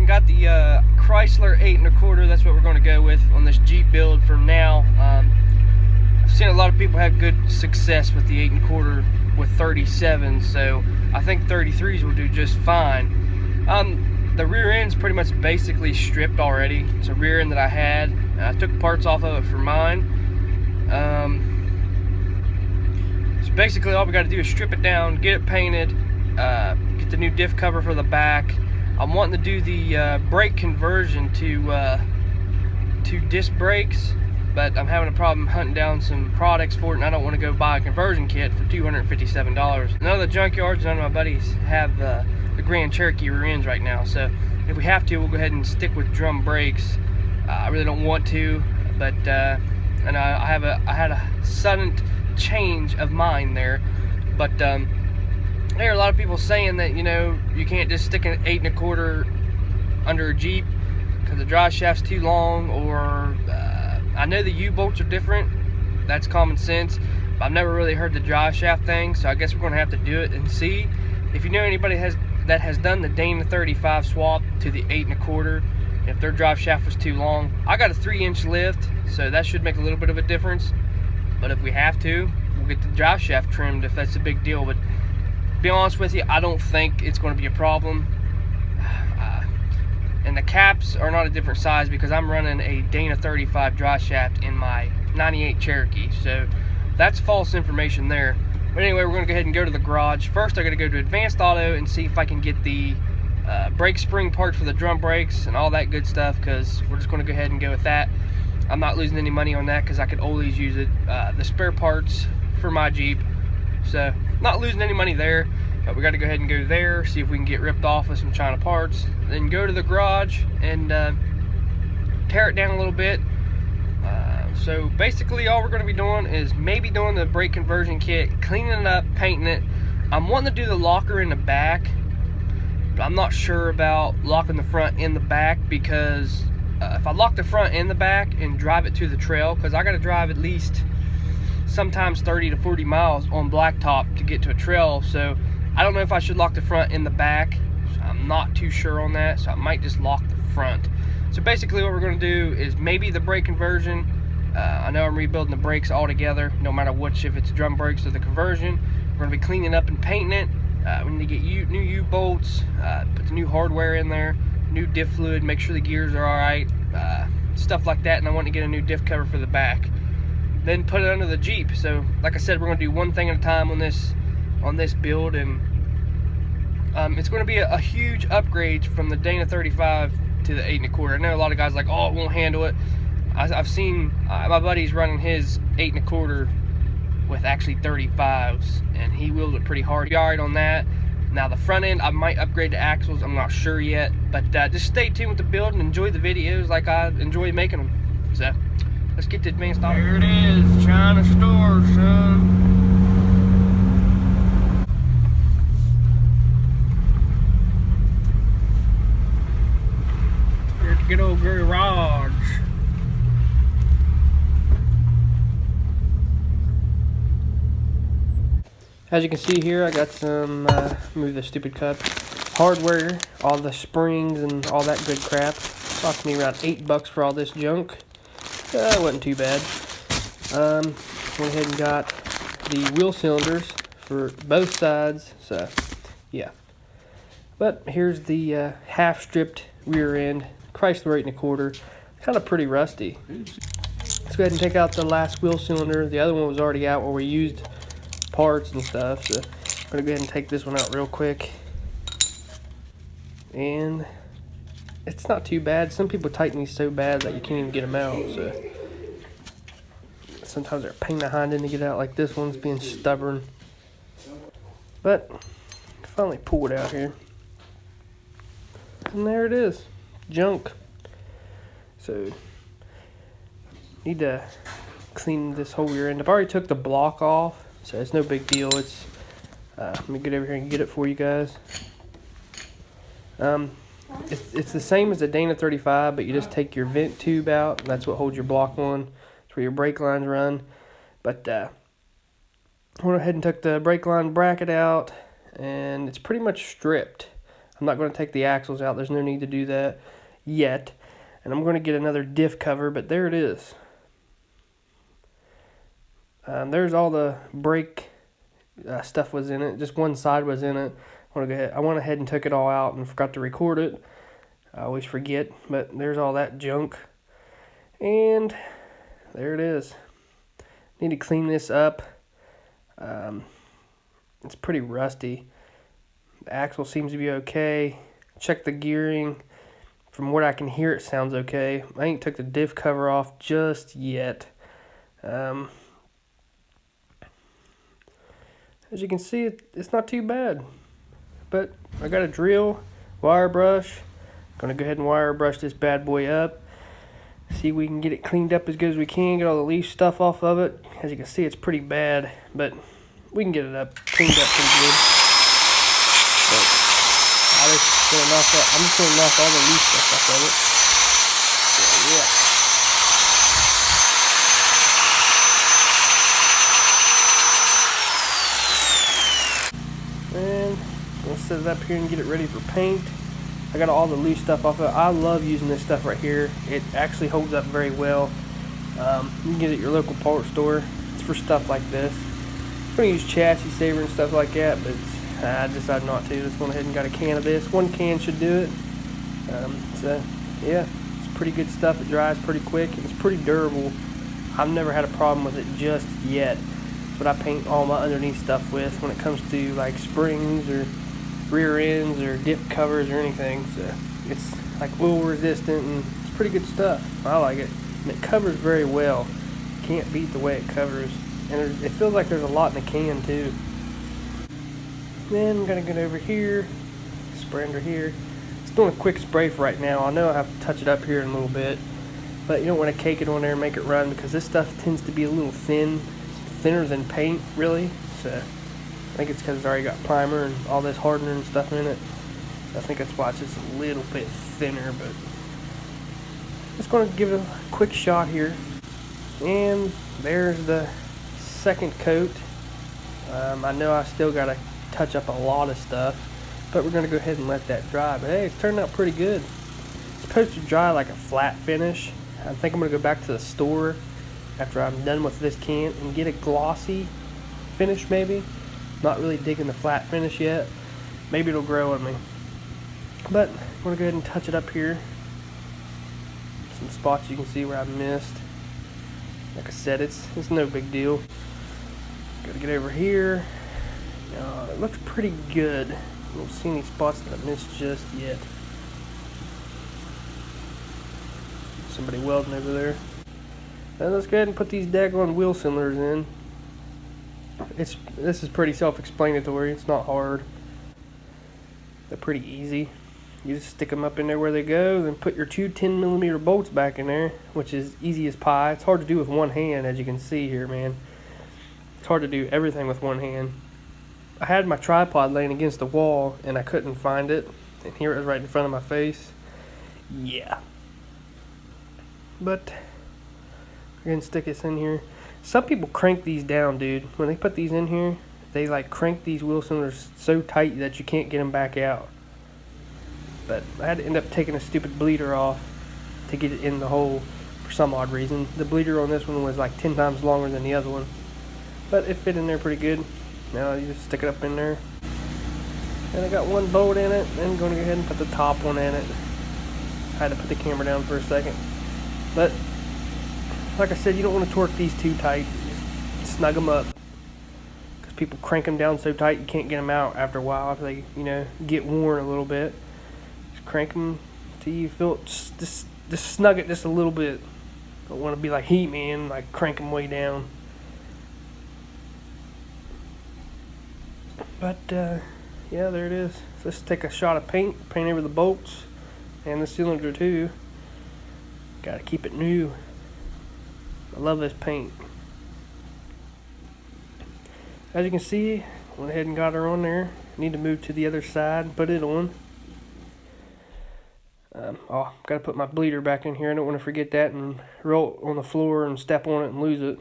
got the Chrysler 8 1/4. That's what we're going to go with on this Jeep build for now. I've seen a lot of people have good success with the 8 1/4 with 37s, so I think 33s will do just fine. The rear end's pretty much basically stripped already. It's a rear end that I had. I took parts off of it for mine. So basically all we got to do is strip it down, get it painted, get the new diff cover for the back. I'm wanting to do the brake conversion to disc brakes, but I'm having a problem hunting down some products for it, and I don't want to go buy a conversion kit for $257. None of the junkyards, none of my buddies have the Grand Cherokee rear ends right now, so if we have to, we'll go ahead and stick with drum brakes. I really don't want to, but and I had a sudden change of mind there, but I hear a lot of people saying that, you know, you can't just stick an 8 1/4 under a Jeep because the drive shaft's too long, or I know the U-bolts are different. That's common sense, but I've never really heard the drive shaft thing, so I guess we're going to have to do it and see. If you know anybody that has done the Dana 35 swap to the 8 1/4, if their drive shaft was too long, I got a 3-inch lift, so that should make a little bit of a difference. But if we have to, we'll get the drive shaft trimmed if that's a big deal. But to be honest with you, I don't think it's going to be a problem. And the caps are not a different size because I'm running a Dana 35 drive shaft in my 98 Cherokee, so that's false information there. But anyway, we're going to go ahead and go to the garage. First, I got to go to Advanced Auto and see if I can get the brake spring parts for the drum brakes and all that good stuff, because we're just going to go ahead and go with that. I'm not losing any money on that because I could always use it, the spare parts for my Jeep, so not losing any money there. But we got to go ahead and go there, see if we can get ripped off with some China parts, then go to the garage and tear it down a little bit. So basically all we're going to be doing is maybe doing the brake conversion kit, cleaning it up, painting it. I'm wanting to do the locker in the back, but I'm not sure about locking the front and the back, because if I lock the front and the back and drive it to the trail, because I got to drive at least sometimes 30 to 40 miles on blacktop to get to a trail, so I don't know if I should lock the front and the back. So I'm not too sure on that, so I might just lock the front. So basically what we're going to do is maybe the brake conversion. I know I'm rebuilding the brakes all together, no matter which, if it's drum brakes or the conversion. We're going to be cleaning up and painting it. We need to get new U-bolts, put the new hardware in there, new diff fluid, make sure the gears are alright, stuff like that. And I want to get a new diff cover for the back, then put it under the Jeep. So like I said, we're going to do one thing at a time on this build, and it's going to be a huge upgrade from the Dana 35 to the 8 1/4. I know a lot of guys are like, oh, it won't handle it. I've seen my buddy's running his 8 1/4 with actually 35s, and he wheels it pretty hard. Yard on that. Now the front end, I might upgrade to axles. I'm not sure yet, but just stay tuned with the build and enjoy the videos like I enjoy making them. So let's get to Advanced Auto. Here it is, China store, son. Good old garage. As you can see here, I got some, move the stupid cup, hardware, all the springs and all that good crap. Cost me around $8 for all this junk. It wasn't too bad. Went ahead and got the wheel cylinders for both sides, so yeah. But here's the half stripped rear end Chrysler 8 1/4. Kind of pretty rusty. Let's go ahead and take out the last wheel cylinder. The other one was already out where we used parts and stuff, so I'm gonna go ahead and take this one out real quick. And it's not too bad. Some people tighten these so bad that you can't even get them out, so sometimes they're a pain in the hind end to get out, like this one's being stubborn. But finally pull it out here, and there it is, junk. So need to clean this whole rear end. I've already took the block off, so it's no big deal. It's let me get over here and get it for you guys. It's the same as the Dana 35, but you just take your vent tube out, and that's what holds your block on. It's where your brake lines run. But I went ahead and took the brake line bracket out, and it's pretty much stripped. I'm not going to take the axles out. There's no need to do that yet. And I'm going to get another diff cover, but there it is. There's all the brake stuff was in it. Just one side was in it. I went ahead and took it all out and forgot to record it. I always forget, but there's all that junk. And there it is. Need to clean this up. It's pretty rusty. The axle seems to be okay. Check the gearing. From what I can hear, it sounds okay. I ain't took the diff cover off just yet. As you can see, it's not too bad. But I got a drill, wire brush. Gonna go ahead and wire brush this bad boy up. See if we can get it cleaned up as good as we can. Get all the loose stuff off of it. As you can see, it's pretty bad, but we can get it up, cleaned up pretty good. But I'm just gonna knock all the loose stuff off of it. So, yeah. And I'm gonna set it up here and get it ready for paint. I got all the loose stuff off of it. I love using this stuff right here. It actually holds up very well. You can get it at your local part store. It's for stuff like this. I'm gonna use chassis saver and stuff like that, but I decided not to. Just went ahead and got a can of this. One can should do it. So yeah, it's pretty good stuff. It dries pretty quick and it's pretty durable. I've never had a problem with it just yet. But I paint all my underneath stuff with when it comes to like springs or rear ends or diff covers or anything. So it's like oil resistant and it's pretty good stuff. I like it. And it covers very well. Can't beat the way it covers. And it feels like there's a lot in the can too. Then I'm gonna get over here, spray under here. Just doing a quick spray for right now. I know I have to touch it up here in a little bit, but you don't want to cake it on there and make it run because this stuff tends to be a little thinner than paint, really. So I think it's because it's already got primer and all this hardener and stuff in it. I think that's why it's just a little bit thinner, but just going to give it a quick shot here. And there's the second coat. I know I still got to touch up a lot of stuff, but we're going to go ahead and let that dry. But hey, it's turned out pretty good. It's supposed to dry like a flat finish. I think I'm going to go back to the store after I'm done with this can and get a glossy finish maybe. Not really digging the flat finish yet. Maybe it'll grow on me. But I'm going to go ahead and touch it up here. Some spots you can see where I missed. Like I said, it's no big deal. Got to get over here. It looks pretty good. I don't see any spots that I missed just yet. Somebody welding over there. Now let's go ahead and put these daggone wheel cylinders in. This is pretty self-explanatory. It's not hard. They're pretty easy. You just stick them up in there where they go, then put your two 10mm bolts back in there, which is easy as pie. It's hard to do with one hand, as you can see here, man. It's hard to do everything with one hand. I had my tripod laying against the wall, and I couldn't find it. And here it was right in front of my face. Yeah. But we're gonna stick this in here. Some people crank these down, dude. When they put these in here, they like crank these wheel cylinders so tight that you can't get them back out. But I had to end up taking a stupid bleeder off to get it in the hole for some odd reason. The bleeder on this one was like 10 times longer than the other one. But it fit in there pretty good. Now you just stick it up in there. And I got one bolt in it. Then I'm going to go ahead and put the top one in it. I had to put the camera down for a second. But like I said, you don't want to torque these too tight. Just snug them up. Because people crank them down so tight you can't get them out after a while. After they, get worn a little bit. Just crank them till you feel it. Just snug it just a little bit. Don't want to be like Heat Man, like crank them way down. But yeah, there it is. So let's take a shot of paint over the bolts and the cylinder too. Gotta keep it new. I love this paint. As you can see, went ahead and got her on there. Need to move to the other side and put it on. Gotta put my bleeder back in here. I don't want to forget that and roll it on the floor and step on it and lose it.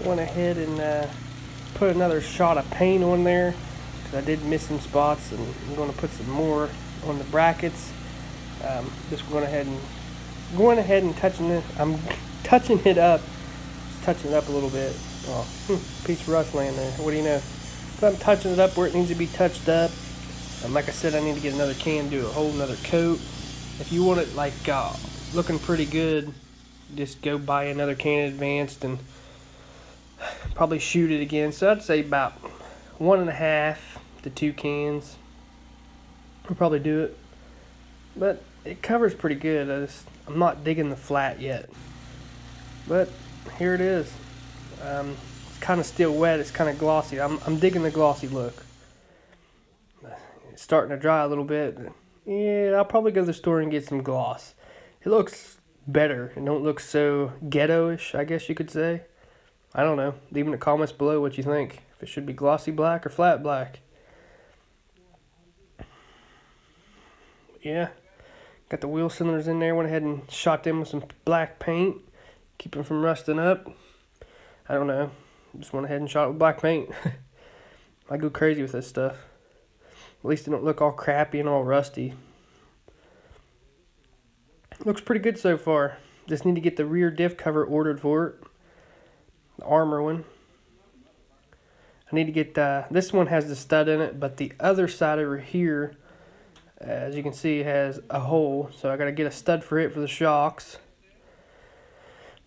went ahead and put another shot of paint on there because I did miss some spots, and I'm going to put some more on the brackets. Just going ahead and touching it. I'm touching it up. Just touching it up a little bit. Oh, piece of rust laying there. What do you know? But I'm touching it up where it needs to be touched up. Like I said, I need to get another can, do a whole another coat. If you want it like looking pretty good, just go buy another can advanced and probably shoot it again. So I'd say about 1.5 to 2 cans. I'll probably do it. But it covers pretty good. I'm not digging the flat yet. But here it is. It's kind of still wet. It's kind of glossy. I'm digging the glossy look. It's starting to dry a little bit. Yeah, I'll probably go to the store and get some gloss. It looks better. It don't look so ghetto-ish, I guess you could say. I don't know. Leave in the comments below what you think. If it should be glossy black or flat black. Yeah. Got the wheel cylinders in there. Went ahead and shot them with some black paint. Keep them from rusting up. I don't know. Just went ahead and shot it with black paint. I go crazy with this stuff. At least it don't look all crappy and all rusty. Looks pretty good so far. Just need to get the rear diff cover ordered for it. The armor one. I need to get this one has the stud in it, but the other side over here, as you can see, has a hole. So I got to get a stud for it for the shocks.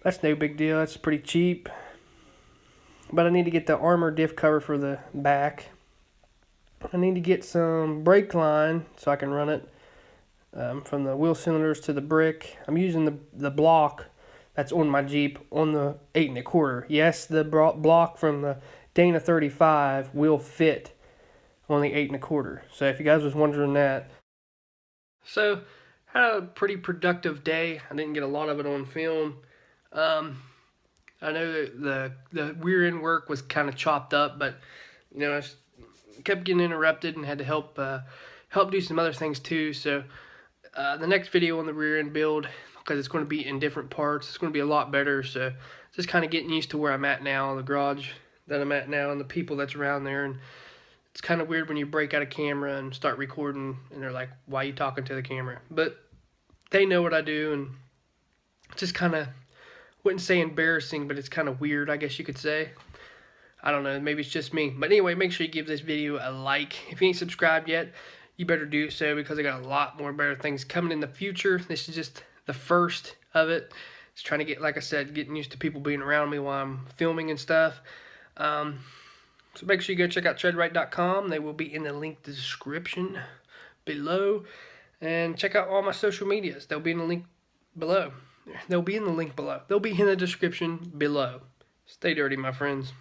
That's no big deal. That's pretty cheap. But I need to get the armor diff cover for the back. I need to get some brake line so I can run it from the wheel cylinders to the brick. I'm using the block that's on my Jeep on the 8 1/4. Yes, the block from the Dana 35 will fit on the 8 1/4. So if you guys was wondering that. So, had a pretty productive day. I didn't get a lot of it on film. I know that the rear end work was kind of chopped up, but you know, I kept getting interrupted and had to help do some other things too. So the next video on the rear end build, because it's going to be in different parts, it's going to be a lot better. So just kind of getting used to where I'm at now, the garage that I'm at now, and the people that's around there. And it's kind of weird when you break out a camera and start recording, and they're like, "Why are you talking to the camera?" But they know what I do, and just kind of, wouldn't say embarrassing, but it's kind of weird, I guess you could say. I don't know, maybe it's just me. But anyway, make sure you give this video a like. If you ain't subscribed yet, you better do so, because I got a lot more better things coming in the future. This is just the first of it. Just trying to get, like I said, getting used to people being around me while I'm filming and stuff. So make sure you go check out treadright.com. They will be in the link description below. And check out all my social medias. They'll be in the link below. They'll be in the link below. They'll be in the description below. Stay dirty, my friends.